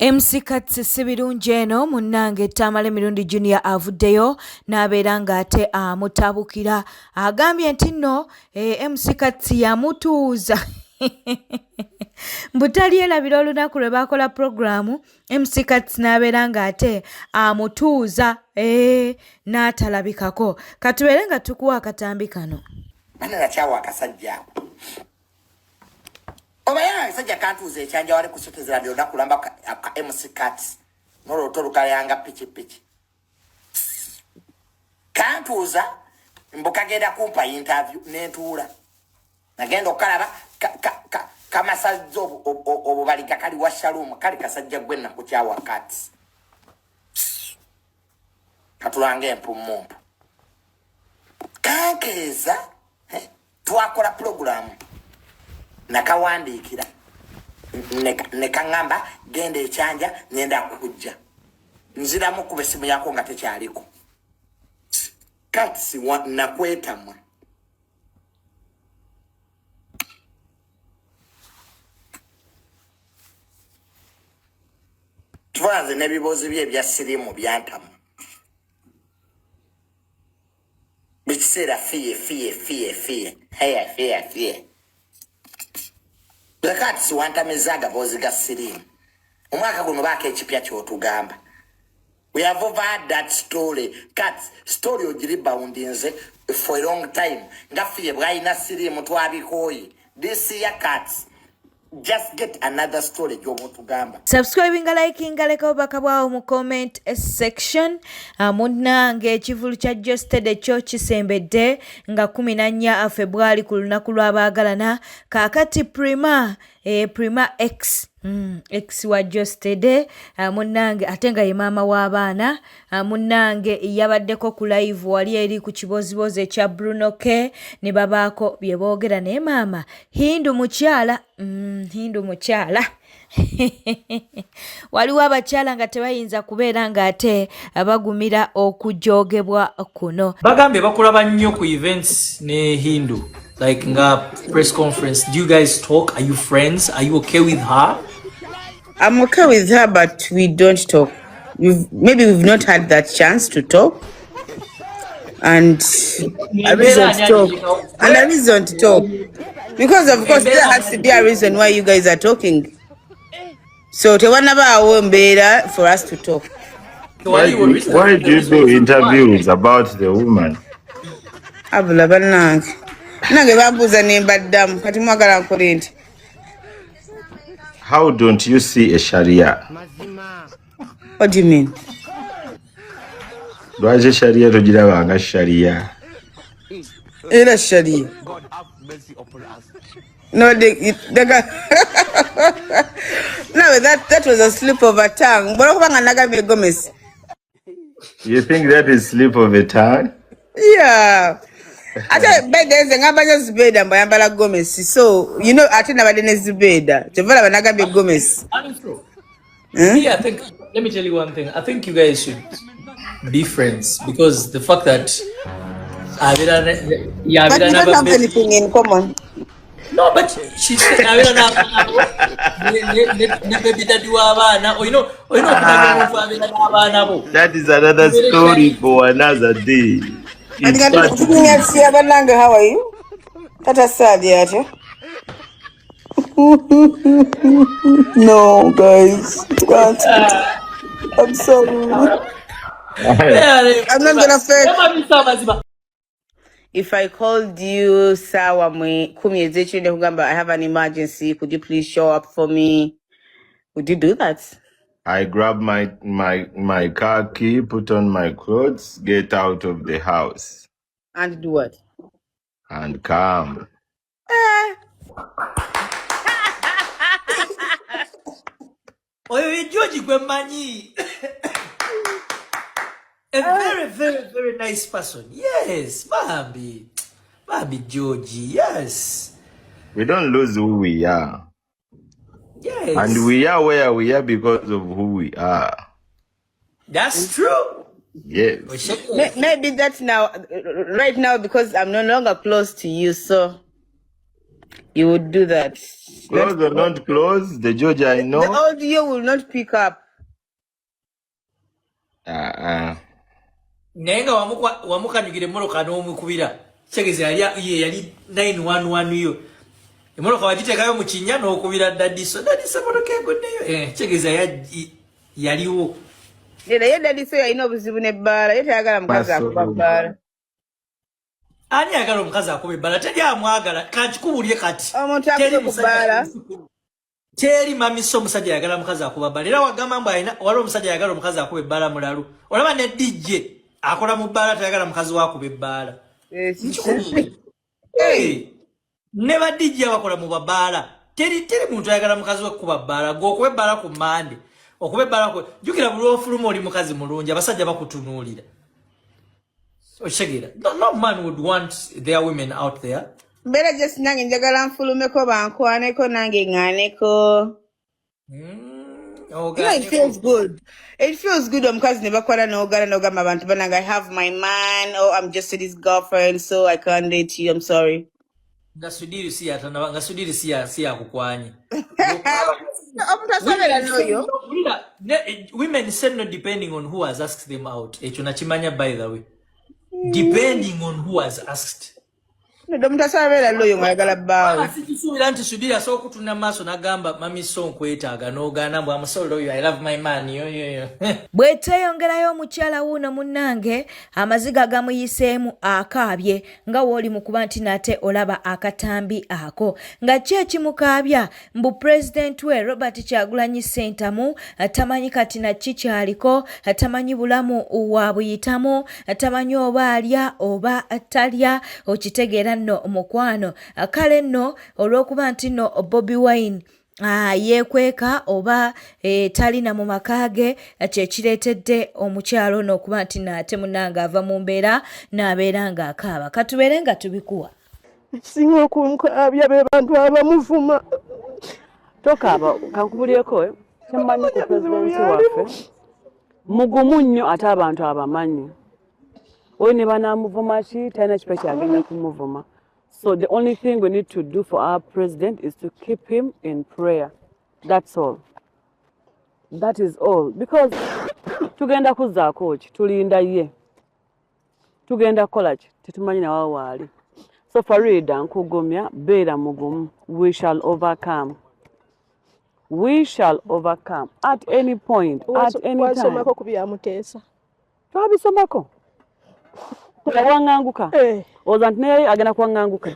MC Katsi Sibirungi eno munnange Tamale Mirundi Junior avuddeyo n'abeera ng'ate amutabukira agambye nti nno MC Katsi yamutuuza mbutali erabira olunaku lwe baakola puroguramu MC Katsi n'abeera ng'ate amutuuza n'atalabikako katubeere nga tukuwa akatambi kano anakyawa akasajja Obaya sajja kantuze ekyanja wali kusotezera byo nakulamba ka MC Katsi nolo tolukayanga pichi kantuza mbukagenda kumpa interview nentuula nagenda okalaba kama sajjo obubalika kali wa Shalom kali kasajja gwenna ku kyawa Katsi katulange empumumpu kankeza twakola program nakawandikira nekangamba genda ekyanja ngenda kujja nziramu ku besimu yako nga tekyaliko Katsi nakwetamwa tuvanze n'ebibuuzo bye ebya sirimu byantamu bikiseera fiye Katsi wantamizaga bozi ga sirimu omwaka guno baako ekipya kyotugamba we have had that story Katsi story ogiriboundinze for a long time nga fiye bwayina sirimu twabikoyi this year Katsi just get another story gy'obutugamba subscribing liking leka obaka bwawo mu comment section munnange ekivulu kya Jostede kyo kisembedde nga 14 February ku lunaku lw'abaagalana kaakati Prima X X wa Jostede munnange ate nga ye maama w'abaana munnange yabaddeko ku live wali eri ku kibozibozi ekya Bruno K ne babaako bye boogera naye maama Hindu mukyala waliwo abakyala nga tebayinza kubeera ng'ate bagumira okujoogebwa kuno bagambye bakulaba nnyo ku events ne Hindu like nga press conference. Do you guys talk? Are you friends? Are you okay with her? I'm okay with her, but we don't talk. Maybe we've not had that chance to talk. And a reason to talk. Because of course there has to be a reason why you guys are talking. So for us to talk. Why do you do interviews about the woman? How don't you see a Sharia? What do you mean? Lwaje Sharia togirabanga Sharia? Era Sharia. No, no, that was a slip of a tongue. You think that is slip of a tongue? Yeah. So, you know, I think about Zubeda. Gomez. Yeah, I think, let me tell you one thing. I think you guys should be friends because the fact that but you don't have anything in common. No, but she said, that is another story for another day. How are you? That's sad, yeah. No, guys. I'm sorry. I'm not gonna fake. If I called you, Sawa, I have an emergency. Could you please show up for me? Would you do that? I grab my car key, put on my clothes, get out of the house. And do what? And come. A very, very, very nice person. Yes, Bambi Georgie, yes. We don't lose who we are. Yes. And we are where we are because of who we are. That's true. Yes. Maybe that's now, right now, because I'm no longer close to you, so You would do that. Close or not close, the judge I The know. audio will not pick up. Nenga wamukanyugire moroka n'omukubira chegeze yali 911 yo moroka wagitekayo mu kinya n'okubira dadiso moroka egoddeyo chegeze yaliwo Ye dadiso yalina obuzibu n'ebbaala ye tayagala mukazi akuba bbaala. Ani ayagala omukazi akuba ebbaala teri amwagala kankikubulye kati Omuntu akuba ku bbaala teri mamiso omusajja ayagala mukazi akuba bbaala era wagamba mbu alina waliwo omusajja ayagala omukazi akuba ebbaala mulalu olaba ne DJ akola mu bbaala tayagala mukazi wakuba ebbaala ne ba DJ abakola mu babbaala teri muntu ayagala mukazi we kuba bbaala gwokuba ebbaala ku mande okuba ebbaala ku jukira buli ofuluma oli mukazi mulungi abasajja bakutunuulira oshegera no man would want their women out there Better just nange njagala nfulumeko bankwaneko nange ŋŋaaneko. It feels good. It feels good omukazi ne bakola n'ogamba abantu banange I have my man or I'm just his girlfriend so I can't date you. I'm sorry. Ngasudiri si yakukwanye. Women said no depending on who has asked them out. Ekyo nakimanya by the way. Depending on who has asked. Omuntu asabeera loyo ng'ayagala bbaawe. Sikisuubira nti Sudiri asooka kutunda maaso n'agamba mami so nkwetaaga n'ogaana mbu amusolo oyo I love my man yo. Bw'eteeyongerayo omukyala wuuno munnange amaziga gamuyiseemu akaabye nga w'oli mu kuba nti nate olaba akatambi ako nga ki ekimukaabya mbu pulezidenti we Robert Kyagulanyi Ssentamu tamanyi kati naki kyaliko tamanyi bulamu waabuyitamu tamanyi oba alya oba talya okitegeera nno mukwano kale nno olw'okuba nti nno Bobi Wine yeekweka oba talina mu makaage kyekireetedde omukyalo n'okuba nti nate munnange ava mu mbeera n'abeera ng'akaaba katubeere nga tubikuwa singa okunkaabya be bantu abamuvuma tokaaba kankubulyeko kyemmanyi ku pulezidenti waffe mugumu nnyo ate abantu abamanyi oyo ne banamuvuma ki talina kipe kyagenda kumuvuma. So the only thing we need to do for our president is to keep him in prayer. That's all. That is all. Because tugenda kuzaako ki tulinda ye. Tugenda kola ki tetumanyi na waali. So Farida nkugumya beera mugumu. We shall overcome. We shall overcome at any point, at any time. Wasomako ku byamuteesa. Twabisomako. Kuwanganguka. Oza nti naye agenda kuwanganguka.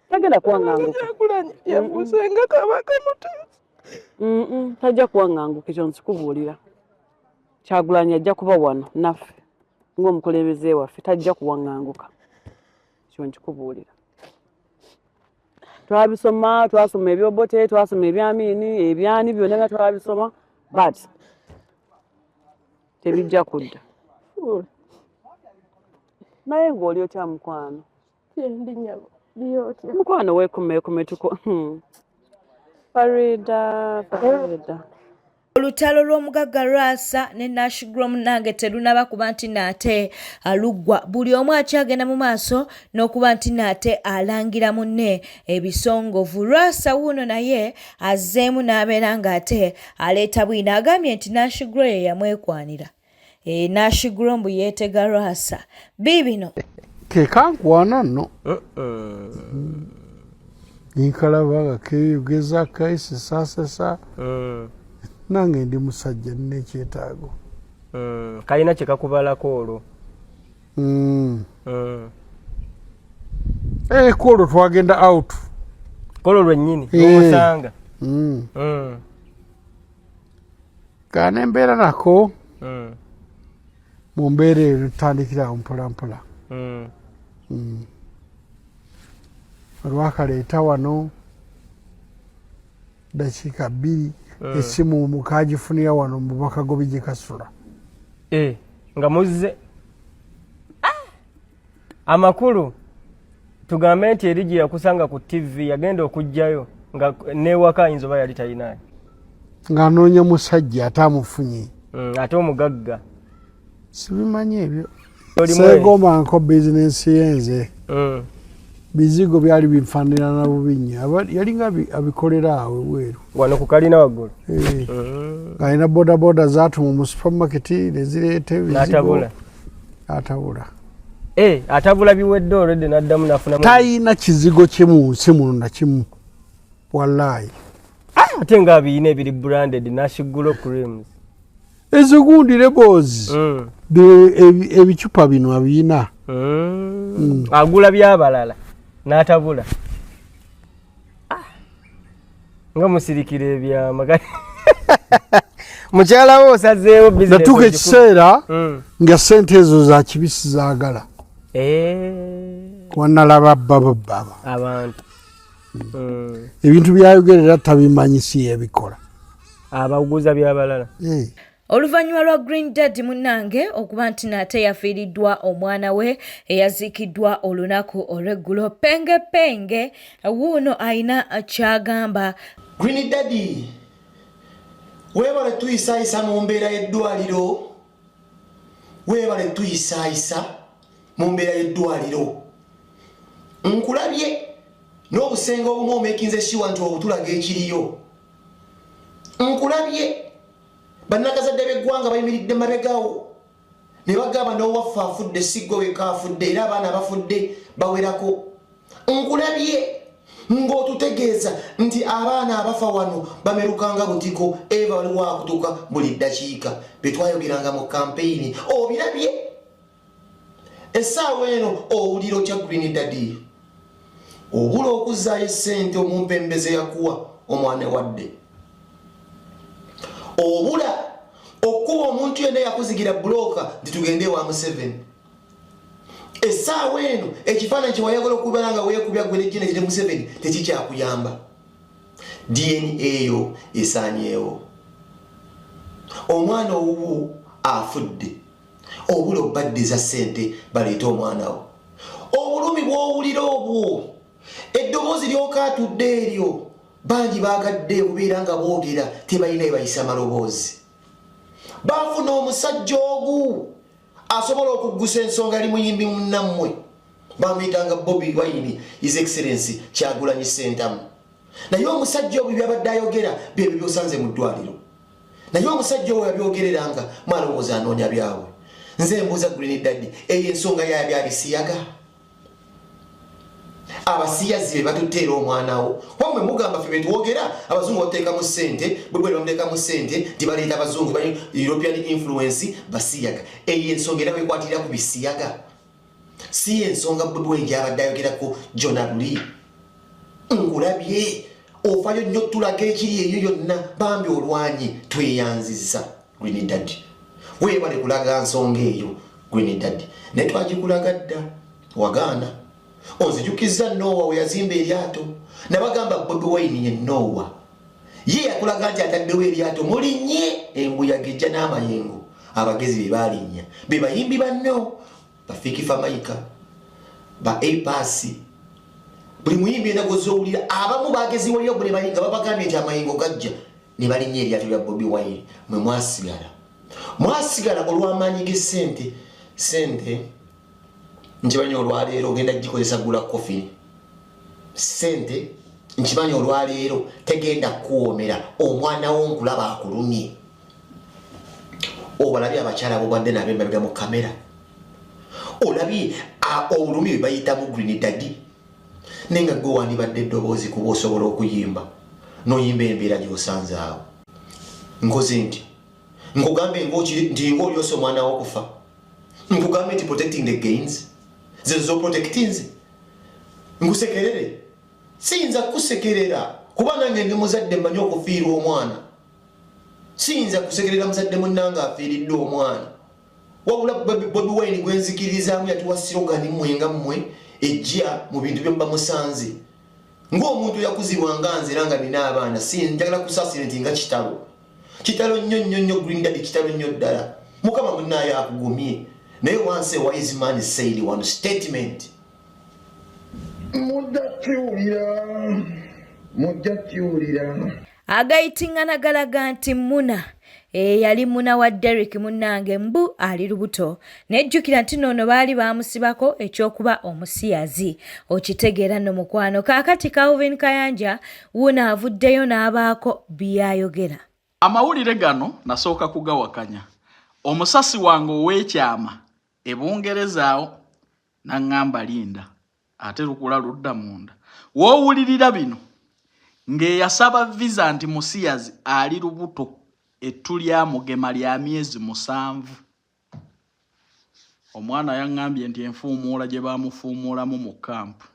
Tagenda kuwanganguka. Yamusenga kabaka muteesa. Tajja kuwanganguka ekyo nsikubuulira. Kyagulanyi ajja kuba wano naffe ng'omukulembeze waffe tajja kuwanganguka. Ekyo nkikubuulira. Twasoma ebyobote, twasoma ebyamiini, ebyani byonna nga twabisoma, but tebijja kudda. Naye ng'oli otya mukwano? Ndi nyabo. Byotya. Mukwano weekume tuko. Farida. Olutalo lw'omugagga Lwasa ne Nashigro munnange terunaba kuba nti nate aluggwa buli omu akyagenda mu maaso n'okuba nti nate alangira munne ebisongovu. Lwasa wuuno naye azzeemu n'abeera ng'ate aleeta bwina agambye nti Nashigro ye yamwekwanira. Nashigro mbu yeetega Lwasa biibino kekankwana nno ninkalabaga keyogeza kaisisasesa nange ndi musajja nina ekyetaago kalina kyekakubalako olwo kolwo twagenda out kolwo lwennyini omusanga kana embeera nako mu mbeera eyo tutandikirawo mpolampola olwakaleeta wano dakiika 2 esimu mukagifunira wano mubaka Gobi gye Kasula nga muzze amakulu tugambe nti eri gye yakusanga ku TV yagenda okujjayo nga newaka ayinza oba yali talinayo ng'anoonya musajja ate amufunye ate omugagga sibimanyi ebyo seegombanko bizinensi yenze bizigo byali bifanira na bubinya yalinga abikolera awe weru wano ku kalina waggulu kaina boda boda zatu mu supermarket nezirete bizigo atabula atabula biwedde already naddamu nafuna tayina kizigo kimu simu na kimu wallahi ate nga biyina ebiri branded nashigulo creams ezogundi lebozi ebicupa bino abiyina agula byabalala n'atabula nga musirikire ebyamagani mukyala wo osazeewo business natuka ekiseera nga sente ezo za kibisi zaagala wanalaba baba abantu ebintu byayogerera tabimanyisi ebikola abaguza byabalala Oluvannyuma lwa Green Daddy munnange okuba nti nate yafiiriddwa omwana we eyaziikiddwa olunaku olw'eggulo penge wuuno ayina kyagamba. Green Daddy weebale tuyisaayisa mu mbeera y'eddwaliro weebale tuyisaayisa mu mbeera y'eddwaliro nkulabye n'obusenge obumu omekinze shiwa nti obutulaga ekiriyo nkulabye bannakazadde b'eggwanga bayimiridde mabegawo ne bagamba n'owaffe afudde siggo weka afudde era abaana bafudde bawerako nkulabye ng'otutegeeza nti abaana abafa wano bamerukanga butiko eva waliwo akutuka buli ddakiika be twayogeranga mu kampeyini obirabye essaawa eno owuliro kya Green Daddy obula okuzzaayo ssente omumpembeze yakuwa omwana wadde obula okuba omuntu yenna yakuzigira buloka nti tugende wa Museveni essaawa eno ekifaananyi kyewayagala okubala nga weekubya gwe nejjina kiri Museveni tekikyakuyamba DNA eyo esaanyeewo omwana owuwo afudde obula obaddiza ssente baleeta omwana wo obulumi bw'owulira obwo eddoboozi ly'okaatudde eryo bangi bagadde okubeera nga boogera tebalina ebayisa maloboozi baafuna omusajja ogu asobola okuggusa ensonga ali muyimbi munnammwe bamuyitanga Bobi Wine His Excellency Kyagulanyi Ssentamu naye omusajja obu byabadde ayogera byebyo byosanze mu ddwaliro naye omusajja owo yabyogereranga mwalowooza anoonya byabwe nze mbuuza Green Daddy eyo ensonga yabyabisiyaga abasiyazi be batuteera omwana wo wamwe mugamba ffe betwogera abazungu bateekamu ssente bwe bamuteekamu ssente nti baleeta abazungu European influence basiyaga eyo ensonga era wekwatira ku bisiyaga si ensonga bwe gyabadde ayogerako Jonaluli nkulabye ofayo nnyo tulaga ekiri eyo yonna bambi olwanyi tweyanziza Green Daddy weebale kulaga nsonga eyo Green Daddy naye twagikulaga dda wagaana onzijukiza Nowa we yazimba eryato nabagamba Bobi Wine ye Nowa ye yakulaga nti ataddewo eryato mulinnye embuyaga ejja n'amayengo abagezi be balinnya be bayimbi banno bafikifa maika ba epasi buli muyimbi yenna gozowulira abamu bagezi waliyo buli bayinga babagambye nti amayengo gajja ne balinnya eryato lya Bobi Wine mwe mwasigala olw'amaanyi g'essente sente nkimanyi olwaleero ogenda gikozesa gula kofi sente nkimanyi olwaleero tegenda kuwomera omwana wo nkulaba akulumye obalabye abakyala bobadde nabemabega mu kamera olabye obulumi bwe bayitamu Green Daddy naye nga gwe wandibadde eddoboozi kuba osobola okuyimba noyimba embeera gy'osanze awo nkoze nti nkugambe nti ng'olyosa omwana wo okufa nkugambe nti protecting the gains zezo protectinze ngusekerere siyinza kusekerera kuba nange ndi muzadde mmanyi okufiirwa omwana siyinza kusekerera muzadde munnange afiiriddwe omwana wabula Bobi Wine gwenzikiririzaamu yatuwa sirogani mwenga mmwe ejja mu bintu bye muba musanze ng'omuntu yakuzibwa nga nze era nga nina abaana njagala kusaasira nti nga kitalo nnyo Green Daddy kitalo nnyo ddala mukama munnaaye akugumye naye once a wise man said one statement agayitingana galaga nti Muna yali muna wa Derek munnange mbu ali lubuto. Nejjukira nti nno baali bamusibako ekyokuba omusiyazi. Okitegeera nno mukwano. Kaakati Calvin Kayanja wuuna avuddeyo n'abaako byayogera. Amawulire gano nasooka kugawakanya. Omusasi wange ow'ekyama e Bungereza awo n'aŋŋamba linda ate lukula ludda munda. Woowulirira bino ng'eyasaba visa nti musiyazi ali lubuto ettu lya mugema lya myezi 7. Omwana yaŋŋambye nti enfuumuula gye baamufuumuulamu mu kampu.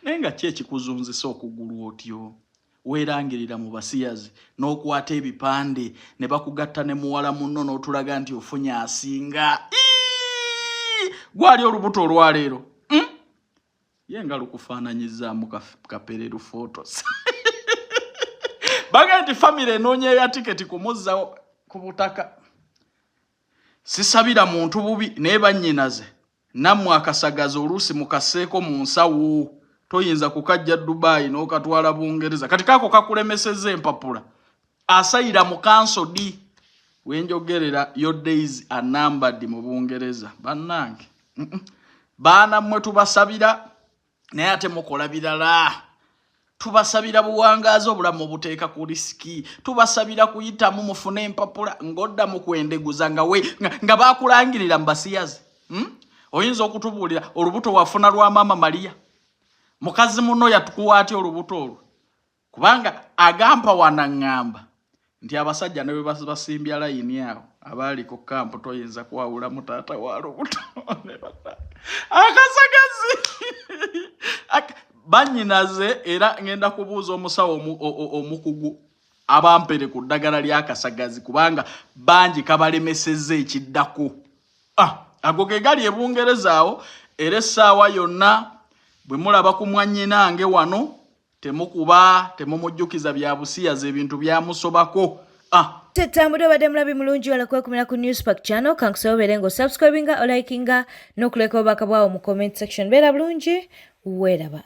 Naye nga ki ekikuzunzisa okugulu otyo? Weerangirira mu basiyazi n'okwata ebipande ne bakugatta ne muwala munno n'otulaga nti ofunye asinga. Gwali olubuto olwaleero. Ye nga lukufaananyizaamu kapereru photos. Baga nti famire enoonya ya tiketi kumuzza ku butaka. Sisabira muntu bubi naye bannyinaze. Nammwe akasagaza oluusi mukaseeko mu nsawo. Toyinza kukajja Dubai n'okatwala Bungereza. Kati kaako kakulemesezza empapula. Asayira mu kansodi. Wenjogerera your days are numbered mu Bungereza. Bannange. Baana mmwe tubasabira naye ate mukola birala. Tubasabira buwangaazi obulamu obuteeka ku risiki. Tubasabira kuyitamu mufune empapula ng'odda mu kwendeguza nga baakulangirira mu basiyazi. Oyinza okutubuulira olubuto wafuna lwa Maama Maria. Mukazi muno yatukuwa atya olubuto olwo. Kubanga agamba wanaŋŋamba nti abasajja ne bwe basimbya layini awo abaali ku kampu toyinza kwawula mu taata wa lubuto. Akasagazi bannyinaze era ngenda kubuuza omusawo omukugu abampere ku ddagala ly'akasagazi kubanga bangi kabalemesezza ekiddako. Ago ge gali e Bungereza awo era essaawa yonna bwe mulaba ku mwannyinange wano temumujjukiza bya busiyazi ebintu byamusobako. Tetambudde obadde mulabi mulungi wala kwekumira ku Newspark channel kankusobere ngo subscribinga o likinga n'okuleka obubaka bwawo mu comment section. Beera bulungi weeraba.